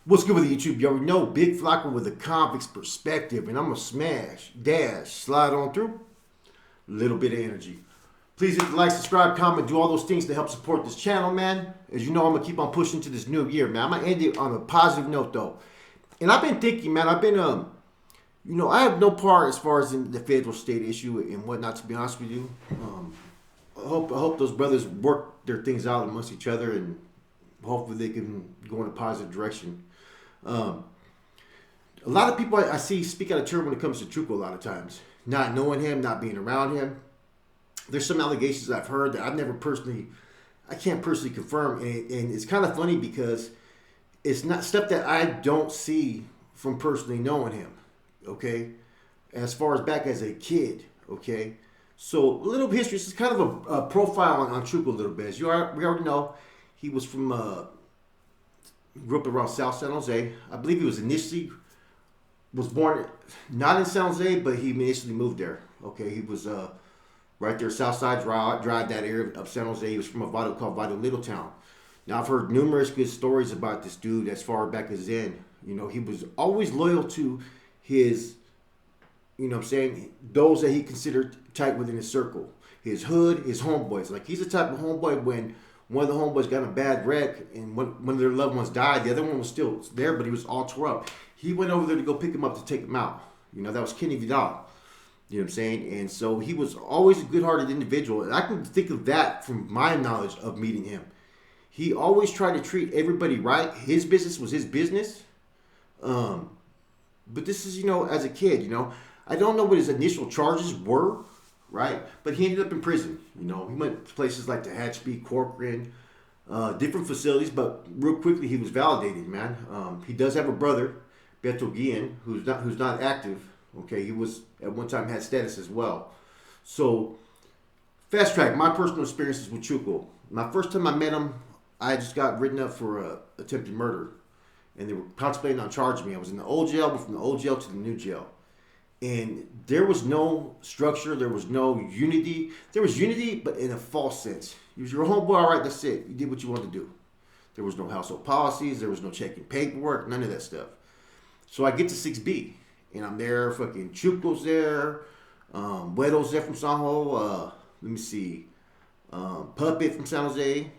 What's good with YouTube? You already know Big Flocka with a convict's perspective, and I'm gonna smash, dash, slide on through. Little bit of energy. Please hit the like, subscribe, comment, do all those things to help support this channel, man. As you know, I'm gonna keep on pushing to this new year, man. I'm gonna end it on a positive note, though. And I've been thinking, man. I have no part as far as in the federal state issue and whatnot. To be honest with you, I hope those brothers work their things out amongst each other, and hopefully they can go in a positive direction. Um, a lot of people I see speak out of turn when it comes to Chuco a lot of times. Not knowing him, not being around him. There's some allegations I've heard that I can't personally confirm. And it's kind of funny because it's not stuff that I don't see from personally knowing him, okay? As far as back as a kid, okay? So a little history. This is kind of a profile on Chuco a little bit. We already know, he was from grew up around South San Jose. I believe he was born not in San Jose, but he initially moved there. Okay, he was right there, South Side Drive, that area of San Jose. He was from a Vado called Vado Littletown. Now I've heard numerous good stories about this dude as far back as then. He was always loyal to his, those that he considered tight within his circle. His hood, his homeboys. Like, he's the type of homeboy when one of the homeboys got in a bad wreck and one of their loved ones died, the other one was still there, but he was all tore up. He went over there to go pick him up to take him out. That was Kenny Vidal. You know what I'm saying? And so he was always a good-hearted individual. And I can think of that from my knowledge of meeting him. He always tried to treat everybody right. His business was his business. But this is, as a kid, I don't know what his initial charges were, right? But he ended up in prison. He went to places like the Hatchby, Corcoran, different facilities. But real quickly, he was validated, man. He does have a brother, Beto Guillen, who's not active. Okay, he was at one time had status as well. So, fast track, my personal experiences with Chuco. My first time I met him, I just got written up for attempted murder, and they were contemplating on charging me. I was in the old jail, but from the old jail to the new jail. And there was no structure, there was no unity. There was unity, but in a false sense. You was your homeboy, all right, that's it. You did what you wanted to do. There was no household policies, there was no checking paperwork, none of that stuff. So I get to 6B, and I'm there, fucking Chuco's there, Wedo's there from San Jose, let me see, Puppet from San Jose,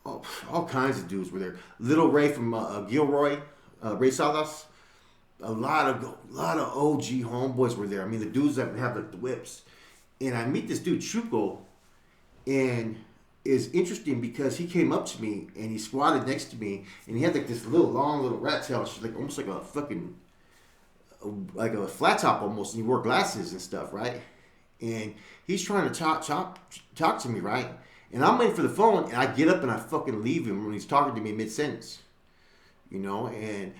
all kinds of dudes were there. Little Ray from Gilroy, Ray Salas. A lot of OG homeboys were there. I mean, the dudes that have like the whips. And I meet this dude Chuco, and it's interesting because he came up to me and he squatted next to me, and he had like this long little rat tail. She's like almost like a fucking like a flat top almost, and he wore glasses and stuff, right? And he's trying to talk to me, right? And I'm waiting for the phone, and I get up and I fucking leave him when he's talking to me mid sentence, and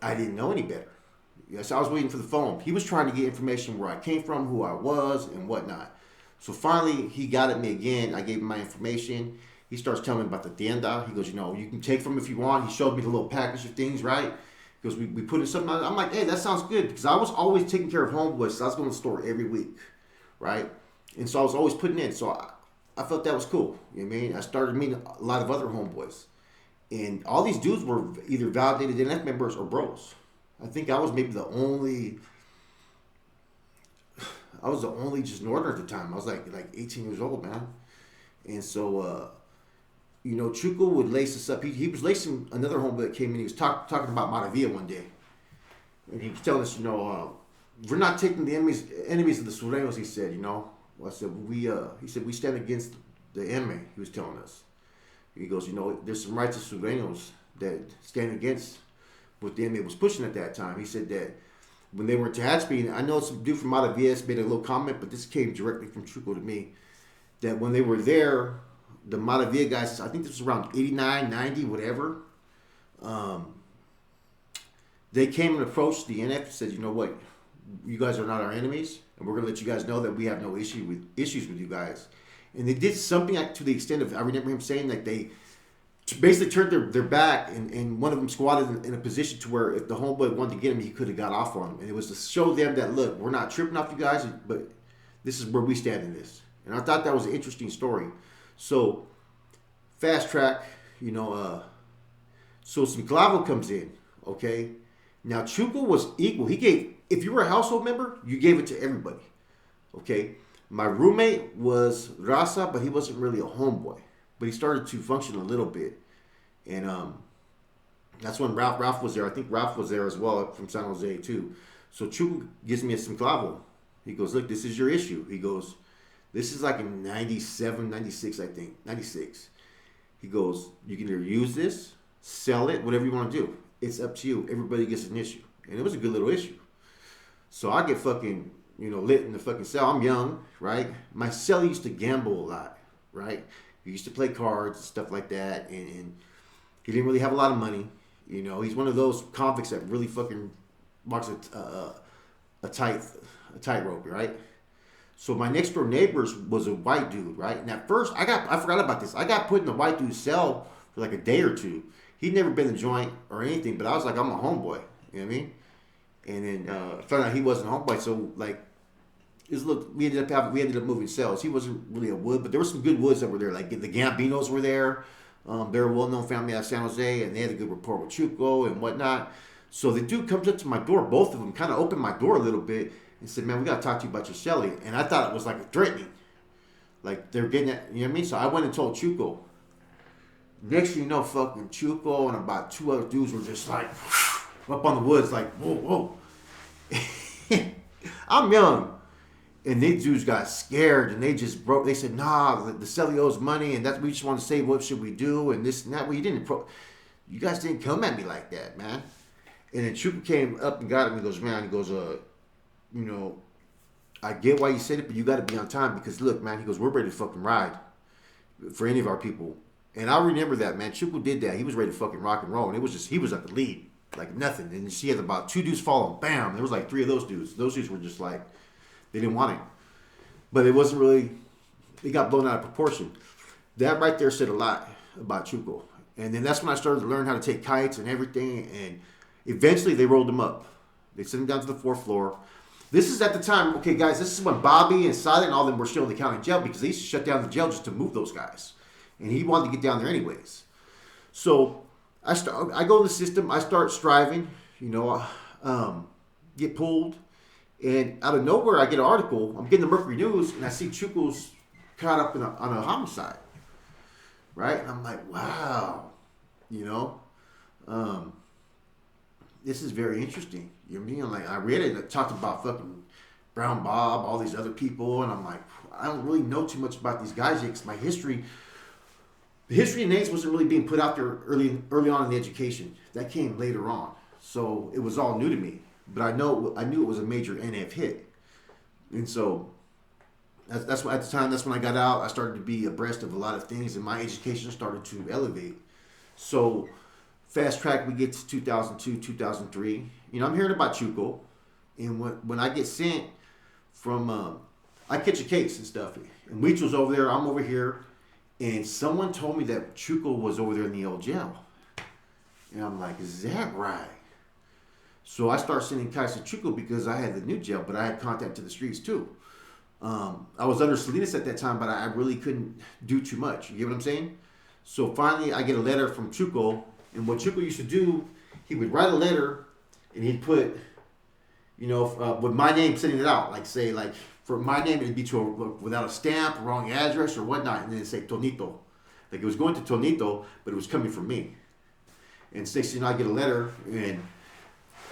I didn't know any better. Yes, I was waiting for the phone. He was trying to get information where I came from, who I was, and whatnot. So finally, he got at me again. I gave him my information. He starts telling me about the tienda. He goes, you can take from him if you want. He showed me the little package of things, right? Because we put in something. I'm like, hey, that sounds good. Because I was always taking care of homeboys. So I was going to the store every week, right? And so I was always putting in. So I felt that was cool. You know what I mean? I started meeting a lot of other homeboys. And all these dudes were either validated NF members or bros. I think I was maybe the only just northerner at the time. I was like 18 years old, man. And so, Chuco would lace us up. He was lacing another homeboy that came in. He was talking about Maravilla one day. And he was telling us, we're not taking the enemies of the Sureños, he said, I said, he said, we stand against the enemy, he was telling us. He goes, there's some righteous Sureños that stand against what the enemy was pushing at that time. He said that when they were in Tehachapi, I know some dude from Matavillas made a little comment, but this came directly from Chuco to me, that when they were there, the Matavilla guys, I think this was around 89, 90, whatever, they came and approached the NF and said, you know what, you guys are not our enemies, and we're going to let you guys know that we have no issues with you guys. And they did something like to the extent of, I remember him saying that they basically turned their back, and one of them squatted in a position to where if the homeboy wanted to get him, he could have got off on him. And it was to show them that, look, we're not tripping off you guys, but this is where we stand in this. And I thought that was an interesting story. So, fast track, so So some clavo comes in, okay? Now, Chuco was equal. He gave, if you were a household member, you gave it to everybody, okay? My roommate was Raza, but he wasn't really a homeboy. But he started to function a little bit. And that's when Ralph was there. I think Ralph was there as well from San Jose too. So Chuco gives me some clavo. He goes, look, this is your issue. He goes, this is like in 97, 96, I think. 96. He goes, you can either use this, sell it, whatever you want to do. It's up to you. Everybody gets an issue. And it was a good little issue. So I get fucking, lit in the fucking cell. I'm young, right? My cell used to gamble a lot, right? He used to play cards and stuff like that. And he didn't really have a lot of money. He's one of those convicts that really fucking walks a tightrope, right? So my next door neighbors was a white dude, right? And at first, I forgot about this. I got put in the white dude's cell for like a day or two. He'd never been in the joint or anything, but I was like, I'm a homeboy. You know what I mean? And then I found out he wasn't a homeboy. So like, we ended up moving cells. He wasn't really a wood, but there were some good woods that were there. Like the Gambinos were there. They're a well-known family out of San Jose, and they had a good rapport with Chuco and whatnot. So the dude comes up to my door. Both of them kind of opened my door a little bit and said, man, we got to talk to you about your Shelly. And I thought it was like threatening. Like they're getting at, you know what I mean? So I went and told Chuco. Next thing you know, fucking Chuco and about two other dudes were just like up on the woods, like, whoa, whoa. I'm young. And these dudes got scared and they just broke. They said, nah, the Celly owes money and we just want to say, what should we do? And this and that. Well, you guys didn't come at me like that, man. And then Chuco came up and got him. He goes, man, I get why you said it, but you got to be on time because look, man, he goes, we're ready to fucking ride for any of our people. And I remember that, man. Chuco did that. He was ready to fucking rock and roll. And he was at the lead, like nothing. And she had about two dudes follow him. Bam. There was like three of those dudes. Those dudes were just like, they didn't want it. But it wasn't really, it got blown out of proportion. That right there said a lot about Chuco. And then that's when I started to learn how to take kites and everything. And eventually they rolled him up. They sent him down to the fourth floor. This is at the time, okay, guys, this is when Bobby and Silent and all them were still in the county jail because they used to shut down the jail just to move those guys. And he wanted to get down there anyways. So I go in the system. I start striving, get pulled. And out of nowhere, I get an article. I'm getting the Mercury News, and I see Chuco's caught up on a homicide. Right? And I'm like, wow. This is very interesting. You know what I mean? I'm like, I read it, and it talked about fucking Brown Bob, all these other people, and I'm like, I don't really know too much about these guys yet because the history of names wasn't really being put out there early on in the education. That came later on. So it was all new to me. But I knew it was a major NF hit. And so that's why at the time, that's when I got out. I started to be abreast of a lot of things, and my education started to elevate. So fast track, we get to 2002, 2003. I'm hearing about Chuco. And when I get sent from, I catch a case and stuff. And Weechel's over there, I'm over here. And someone told me that Chuco was over there in the old jail. And I'm like, is that right? So I start sending kites to Chuco because I had the new jail, but I had contact to the streets too. I was under Salinas at that time, but I really couldn't do too much. You get what I'm saying? So finally, I get a letter from Chuco, and what Chuco used to do, he would write a letter, and he'd put, with my name sending it out, like for my name, it'd be without a stamp, wrong address, or whatnot, and then it'd say Tonito. Like it was going to Tonito, but it was coming from me. And next thing I get a letter, and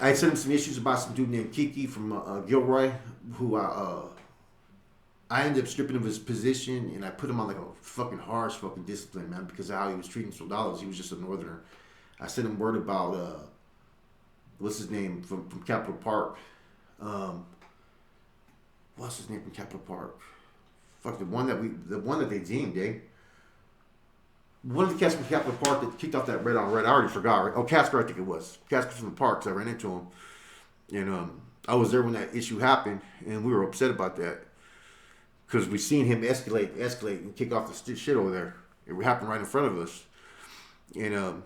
I had sent him some issues about some dude named Kiki from Gilroy, who I ended up stripping of his position, and I put him on like a fucking harsh fucking discipline, man, because of how he was treating soldados. He was just a northerner. I sent him word about what's his name from Capitol Park. What's his name from Capitol Park? Fuck, the one that they deemed, eh? One of the cats from Capitol Park that kicked off that red on red. I already forgot. Right? Oh, Casper, I think it was. Casper from the park, 'cause I ran into him. And I was there when that issue happened, and we were upset about that. Because we seen him escalate, and kick off the shit over there. It happened right in front of us. And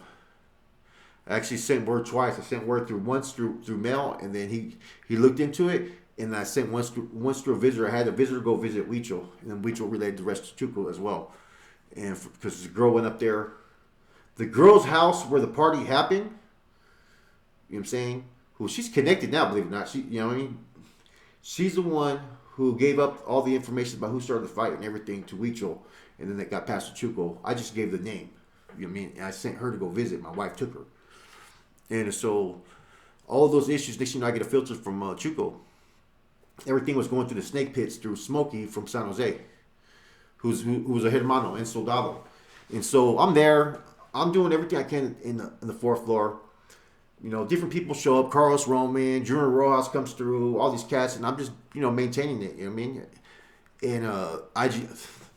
I actually sent word twice. I sent word once through mail, and then he looked into it, and I sent once through a visitor. I had a visitor go visit Weechel, and then Weechel relayed the rest to Chuco as well. And because the girl went up there, The girl's house where the party happened, you know what I'm saying? Who she's connected now, believe it or not. She, you know what I mean? She's the one who gave up all the information about who started the fight and everything to Huicho, and then they got passed to Chuco. I just gave the name. You know what I mean? And I sent her to go visit. My wife took her. And so all of those issues, next thing you know, I get a filter from Chuco. Everything was going through the snake pits through Smokey from San Jose, who was a hermano and soldado. And so I'm there. I'm doing everything I can in the fourth floor. You know, different people show up. Carlos Roman, Junior Rojas comes through, all these cats, and I'm just, you know, maintaining it. You know what I mean? And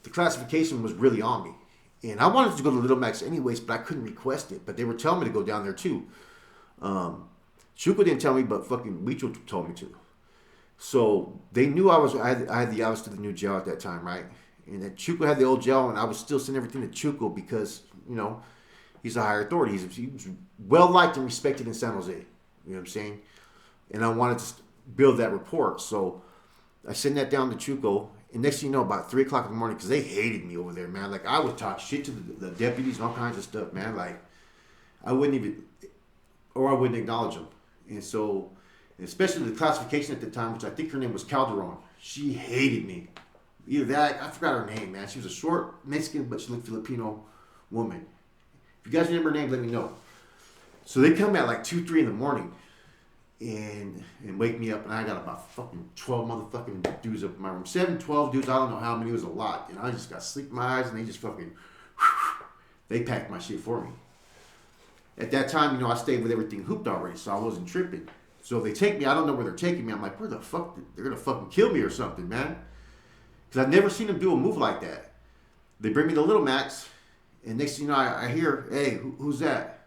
the classification was really on me. And I wanted to go to Little Max anyways, but I couldn't request it. But they were telling me to go down there too. Chuco didn't tell me, but fucking Huicho told me to. So they knew I had the hours to the new jail at that time, right? And that Chuco had the old jail, and I was still sending everything to Chuco because, you know, he's a higher authority. He was well liked and respected in San Jose. You know what I'm saying? And I wanted to build that rapport. So I sent that down to Chuco. And next thing you know, about 3 o'clock in the morning, because they hated me over there, man. Like, I would talk shit to the deputies and all kinds of stuff, man. Like, I wouldn't acknowledge them. And so, especially the classification at the time, which I think her name was Calderon. She hated me. Either that, I forgot her name, man. She was a short Mexican, but she looked Filipino woman. If you guys remember her name, let me know. So they come at like 2, 3 in the morning and wake me up, and I got about fucking 12 motherfucking dudes up in my room. 7, 12 dudes, I don't know how many, it was a lot. And I just got sleep in my eyes, and they just fucking, they packed my shit for me. At that time, you know, I stayed with everything hooped already, so I wasn't tripping. So they take me, I don't know where they're taking me. I'm like, where the fuck? They're going to fucking kill me or something, man. Because I've never seen them do a move like that. They bring me to Little Max, and next thing you know, I hear, hey, who's that?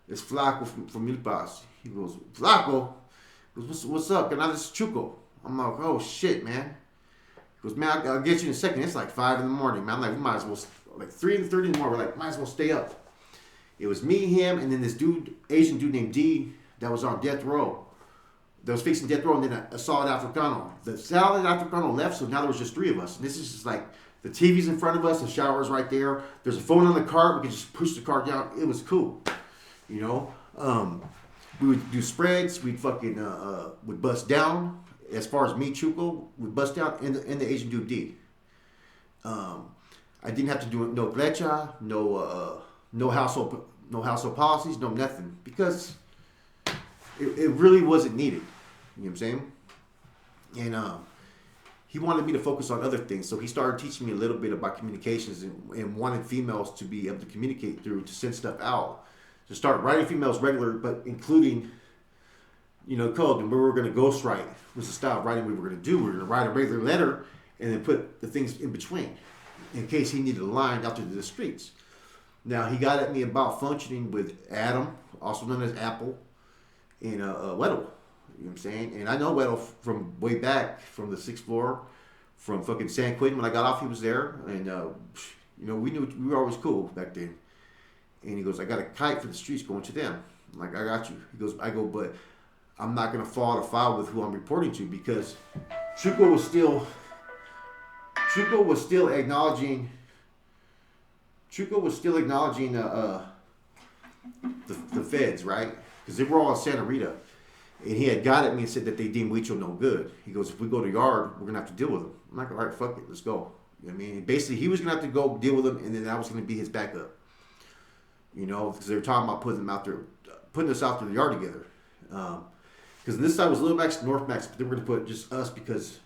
It's Flaco from Milpas. He goes, Flaco? He goes, what's up? And this is Chuco. I'm like, oh shit, man. He goes, man, I'll get you in a second. It's like 5 in the morning, man. I'm like, we might as well, like 3:30 in the morning, we're like, might as well stay up. It was me, him, and then this dude, Asian dude named D, that was on death row. That was facing death row, and then a solid Africano. The solid Africano left, so now there was just 3 of us. And this is just like, the TV's in front of us, the shower's right there. There's a phone on the cart, we could just push the cart down. It was cool, you know? We would do spreads, we'd fucking, would bust down. As far as me, Chuco, would bust down, and the Asian dude D. I didn't have to do no brecha, no household policies, no nothing, because it really wasn't needed. You know what I'm saying? And he wanted me to focus on other things, so he started teaching me a little bit about communications and wanted females to be able to communicate through, to send stuff out, to start writing females regular, but including, you know, code. And we were going to ghostwrite was the style of writing we were going to do. We were going to write a regular letter and then put the things in between in case he needed a line out to the streets. Now, he got at me about functioning with Adam, also known as Apple, and Weddle. You know what I'm saying? And I know Weddle from way back, from the 6th floor, from fucking San Quentin. When I got off, he was there. And, you know, we were always cool back then. And he goes, I got a kite for the streets going to them. I'm like, I got you. He goes, but I'm not going to fall out of file with who I'm reporting to, because Chuco was still acknowledging the feds, right? Because they were all in Santa Rita. And he had got at me and said that they deemed Huicho no good. He goes, if we go to yard, we're going to have to deal with him. I'm like, all right, fuck it, let's go. You know what I mean? Basically, he was going to have to go deal with him, and then I was going to be his backup. You know, because they were talking about putting us out to the yard together. Because this side was Little Max, North Max, but they were going to put just us, because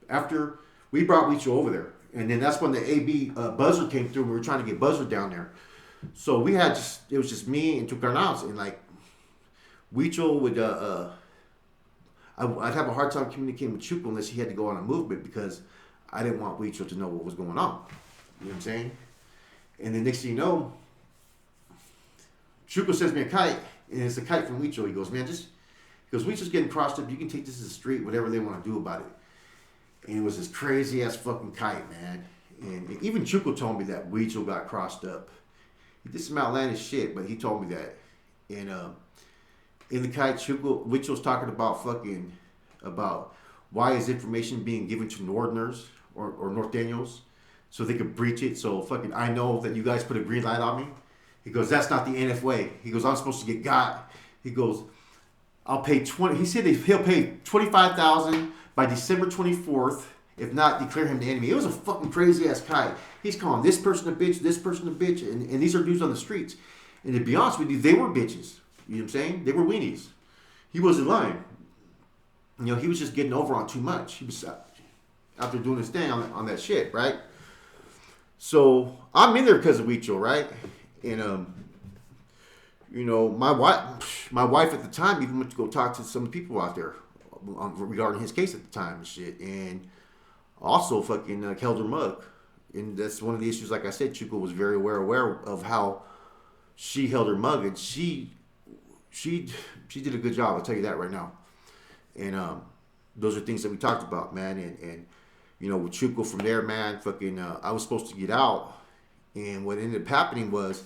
after we brought Huicho over there, and then that's when the AB buzzer came through, and we were trying to get buzzer down there. So it was just me and 2 carnals, and like, Huicho would, I'd have a hard time communicating with Chuco unless he had to go on a movement, because I didn't want Huicho to know what was going on. You know what I'm saying? And then next thing you know, Chuco sends me a kite, and it's a kite from Huicho. He goes, man, Huicho's getting crossed up. You can take this to the street, whatever they want to do about it. And it was this crazy ass fucking kite, man. And even Chuco told me that Huicho got crossed up. He did some outlandish shit, but he told me that. And in the kite, Huicho was talking about why is information being given to Northerners or Norteños so they could breach it. So fucking, I know that you guys put a green light on me. He goes, that's not the NF way. He goes, I'm supposed to get got. He goes, I'll pay 20. He said he'll pay 25,000 by December 24th. If not, declare him the enemy. It was a fucking crazy ass guy. He's calling this person a bitch, this person a bitch, and these are dudes on the streets. And to be honest with you, they were bitches. You know what I'm saying? They were weenies. He wasn't lying. You know, he was just getting over on too much. He was out there doing his thing on that shit, right? So I'm in there because of Weecho, right? And you know, my wife at the time even went to go talk to some people out there regarding his case at the time and shit, and also fucking held her mug. And that's one of the issues. Like I said, Chuco was very aware of how she held her mug, and she did a good job. I'll tell you that right now. And those are things that we talked about, man. And you know, with Chuco from there, man, fucking, I was supposed to get out, and what ended up happening was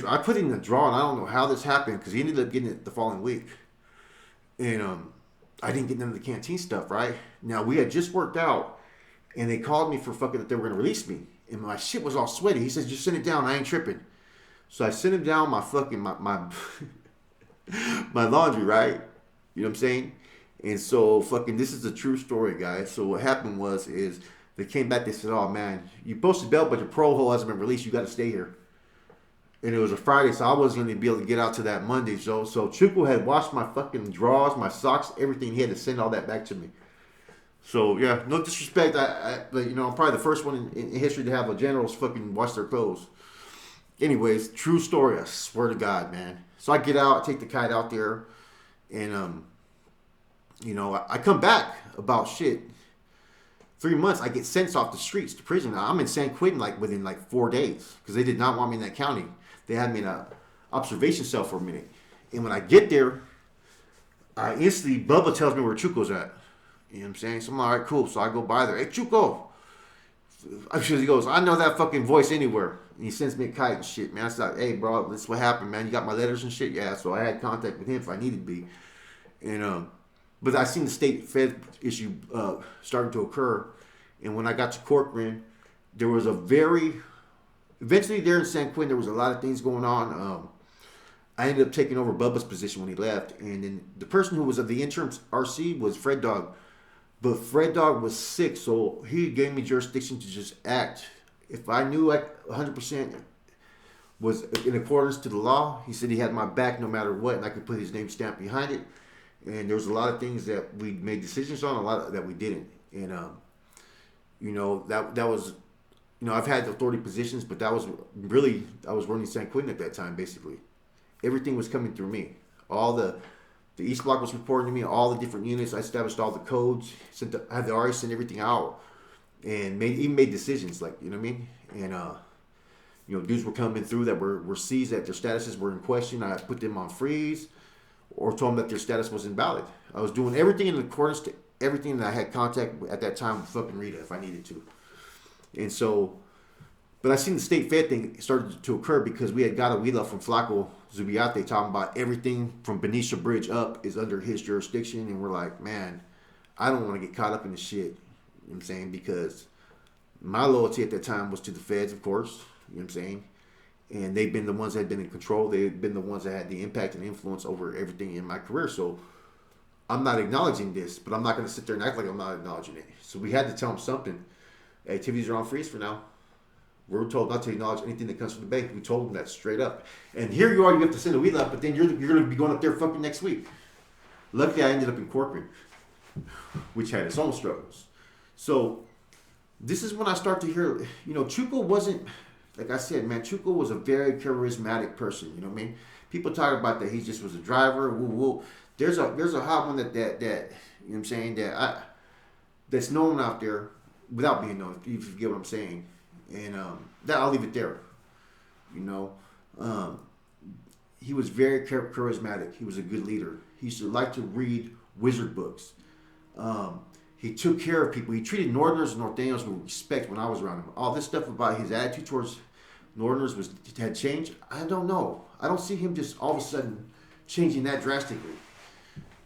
I put in the draw, and I don't know how this happened because he ended up getting it the following week, and I didn't get none of the canteen stuff. Right now, we had just worked out, and they called me for fucking that they were gonna release me, and my shit was all sweaty. He says, "Just send it down. I ain't tripping." So I sent him down my fucking my my laundry, right? You know what I'm saying? And so fucking, this is a true story, guys. So what happened is they came back. They said, "Oh man, you posted bail, but your parole hold hasn't been released. You got to stay here." And it was a Friday, so I wasn't going to be able to get out to that Monday. So Chuco had washed my fucking drawers, my socks, everything. He had to send all that back to me. So yeah, no disrespect. But, you know, I'm probably the first one in history to have a general's fucking wash their clothes. Anyways, true story. I swear to God, man. So I get out, I take the kite out there, and you know, I come back about shit. 3 months, I get sentenced off the streets to prison. I'm in San Quentin within 4 days because they did not want me in that county. They had me in an observation cell for a minute. And when I get there, I instantly, Bubba tells me where Chuco's at. You know what I'm saying? So I'm like, all right, cool. So I go by there. Hey, Chuco. He goes, I know that fucking voice anywhere. And he sends me a kite and shit, man. I said, hey, bro, this is what happened, man. You got my letters and shit? Yeah. So I had contact with him if I needed to be. And, but I seen the state Fed issue starting to occur. And when I got to Corcoran, there was eventually there in San Quentin, there was a lot of things going on. I ended up taking over Bubba's position when he left. And then the person who was of the interim RC was Fred Dog. But Fred Dog was sick, so he gave me jurisdiction to just act. If I knew 100% was in accordance to the law, he said he had my back no matter what, and I could put his name stamp behind it. And there was a lot of things that we made decisions on, a lot that we didn't. And you know, that was, you know, I've had authority positions, but that was really, I was running San Quentin at that time. Basically, everything was coming through me. All the East Block was reporting to me, all the different units. I established all the codes. I had the RA send everything out, and even made decisions, like, you know what I mean. And you know, dudes were coming through that were seized, that their statuses were in question. I put them on freeze, or told them that their status was invalid. I was doing everything in accordance to everything that I had contact at that time with fucking Rita if I needed to. And so, but I seen the state Fed thing started to occur because we had got a wheel up from Flaco Zubiate talking about everything from Benicia Bridge up is under his jurisdiction. And we're like, man, I don't want to get caught up in this shit. You know what I'm saying? Because my loyalty at that time was to the feds, of course. You know what I'm saying? And they've been the ones that had been in control. They've been the ones that had the impact and influence over everything in my career. So I'm not acknowledging this, but I'm not going to sit there and act like I'm not acknowledging it. So we had to tell them something. Activities are on freeze for now. We're told not to acknowledge anything that comes from the bank. We told them that straight up. And here you are, you have to send a wheel up, but then you're going to be going up there fucking next week. Luckily, I ended up in Corcoran, which had its own struggles. So this is when I start to hear, you know, Chuco wasn't, like I said, man, Chuco was a very charismatic person. You know what I mean? People talk about that he just was a driver. Woo, woo. There's a hot one that you know what I'm saying, that's known out there without being known, if you get what I'm saying. And that I'll leave it there. You know, he was very charismatic. He was a good leader. He used to like to read wizard books. He took care of people. He treated Northerners and Norteños with respect when I was around him. All this stuff about his attitude towards Northerners had changed. I don't know. I don't see him just all of a sudden changing that drastically.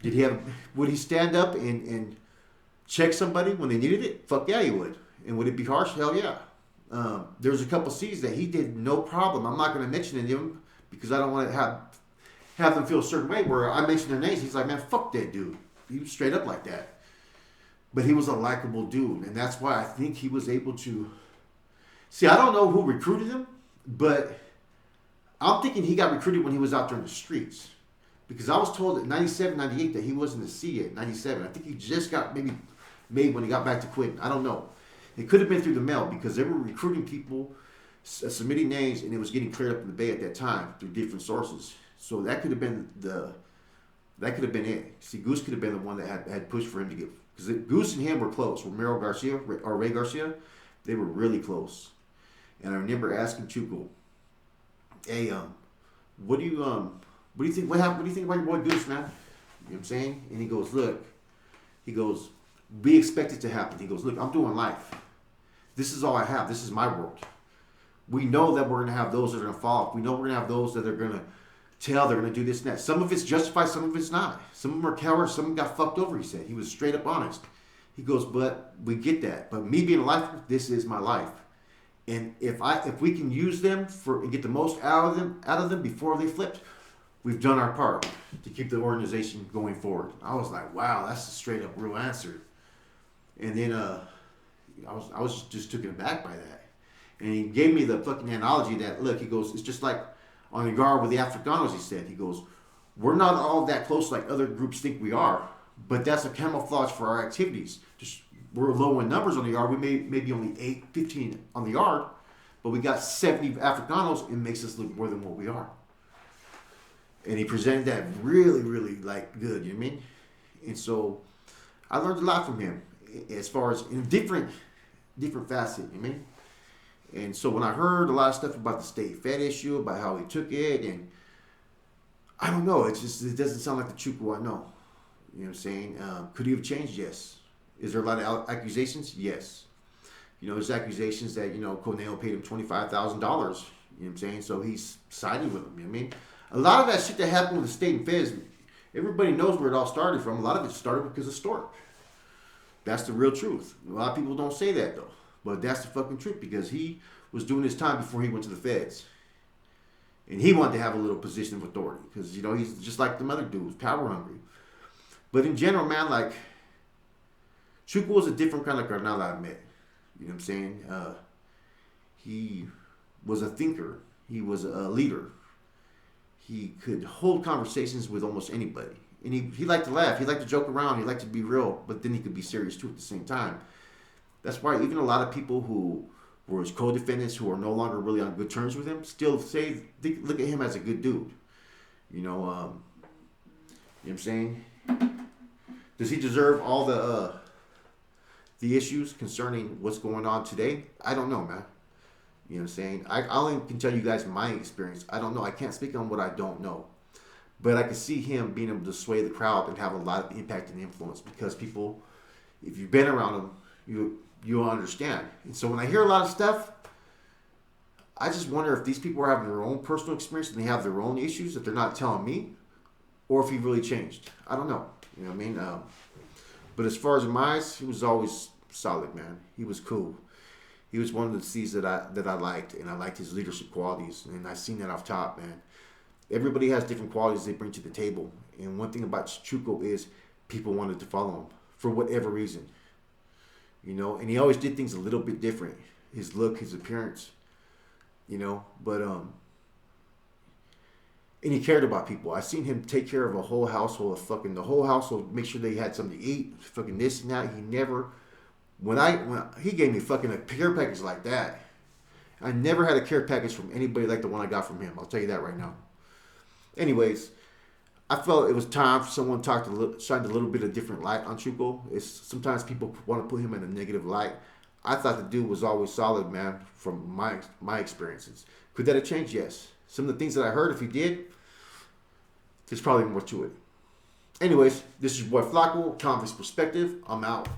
Would he stand up and check somebody when they needed it? Fuck yeah, he would. And would it be harsh? Hell yeah. There's a couple scenes that he did no problem. I'm not going to mention any of them because I don't want to have them feel a certain way. Where I mention their names, he's like, man, fuck that dude. He was straight up like that. But he was a likable dude, and that's why I think he was able to. See, I don't know who recruited him, but I'm thinking he got recruited when he was out there in the streets. Because I was told at 97, 98 that he wasn't a C yet, 97. I think he just got maybe made when he got back to quitting. I don't know. It could have been through the mail because they were recruiting people, submitting names, and it was getting cleared up in the Bay at that time through different sources. So that could have been it. See, Goose could have been the one that had pushed for him to get, because Goose and him were close. Romero Garcia or Ray Garcia, they were really close. And I remember asking Chuco, "Hey, what do you think? What happened? What do you think about your boy Goose, man?" You know what I'm saying? And he goes, "Look," he goes, "we expect it to happen." He goes, "Look, I'm doing life. This is all I have. This is my world. We know that we're gonna have those that are gonna fall off. We know we're gonna have those that are gonna tell they're gonna do this and that. Some of it's justified, some of it's not. Some of them are cowards, some of them got fucked over." He said. He was straight up honest. He goes, "But we get that. But me being a lifer, this is my life. And if we can use them and get the most out of them before they flipped, we've done our part to keep the organization going forward." I was like, wow, that's a straight up real answer. And then I was just taken aback by that. And he gave me the fucking analogy that, look, he goes, it's just like on the guard with the Africanos, he said. He goes, we're not all that close like other groups think we are, but that's a camouflage for our activities. Just we're low in numbers on the yard. We maybe only 8, 15 on the yard, but we got 70 Africanos. It makes us look more than what we are. And he presented that really, really like good, you know what I mean? And so I learned a lot from him as far as in different facet, you know what I mean? And so when I heard a lot of stuff about the state Fed issue, about how he took it, and I don't know, it doesn't sound like the Chuco I know. You know what I'm saying? Could he have changed? Yes. Is there a lot of accusations? Yes. You know, there's accusations that, you know, Cornell paid him $25,000. You know what I'm saying? So he's siding with him. You know what I mean? A lot of that shit that happened with the state and feds, everybody knows where it all started from. A lot of it started because of Stork. That's the real truth. A lot of people don't say that, though. But that's the fucking truth, because he was doing his time before he went to the feds. And he wanted to have a little position of authority because, you know, he's just like the other dudes, power hungry. But in general, man, like, Chuco was a different kind of carnal I met. You know what I'm saying? He was a thinker. He was a leader. He could hold conversations with almost anybody. And he liked to laugh. He liked to joke around. He liked to be real. But then he could be serious, too, at the same time. That's why even a lot of people who were his co-defendants, who are no longer really on good terms with him, still look at him as a good dude. You know what I'm saying? Does he deserve all the issues concerning what's going on today? I don't know, man. You know what I'm saying? I only can tell you guys my experience. I don't know. I can't speak on what I don't know. But I can see him being able to sway the crowd and have a lot of impact and influence, because people, if you've been around him, you'll understand. And so when I hear a lot of stuff, I just wonder if these people are having their own personal experience and they have their own issues that they're not telling me, or if he really changed. I don't know. You know what I mean? But as far as my eyes, he was always solid, man. He was cool. He was one of the C's that I liked, and I liked his leadership qualities, and I seen that off top, man. Everybody has different qualities they bring to the table, and one thing about Chuco is people wanted to follow him for whatever reason, you know. And he always did things a little bit different. His look, his appearance, you know. But and he cared about people. I seen him take care of a whole household, the whole household, make sure they had something to eat, fucking this and that. He never. When he gave me fucking a care package like that, I never had a care package from anybody like the one I got from him. I'll tell you that right now. Anyways, I felt it was time for someone to shine a little bit of different light on Chuco. Sometimes people want to put him in a negative light. I thought the dude was always solid, man, from my experiences. Could that have changed? Yes. Some of the things that I heard, if he did, there's probably more to it. Anyways, this is your boy Flacco, Convict's Perspective. I'm out.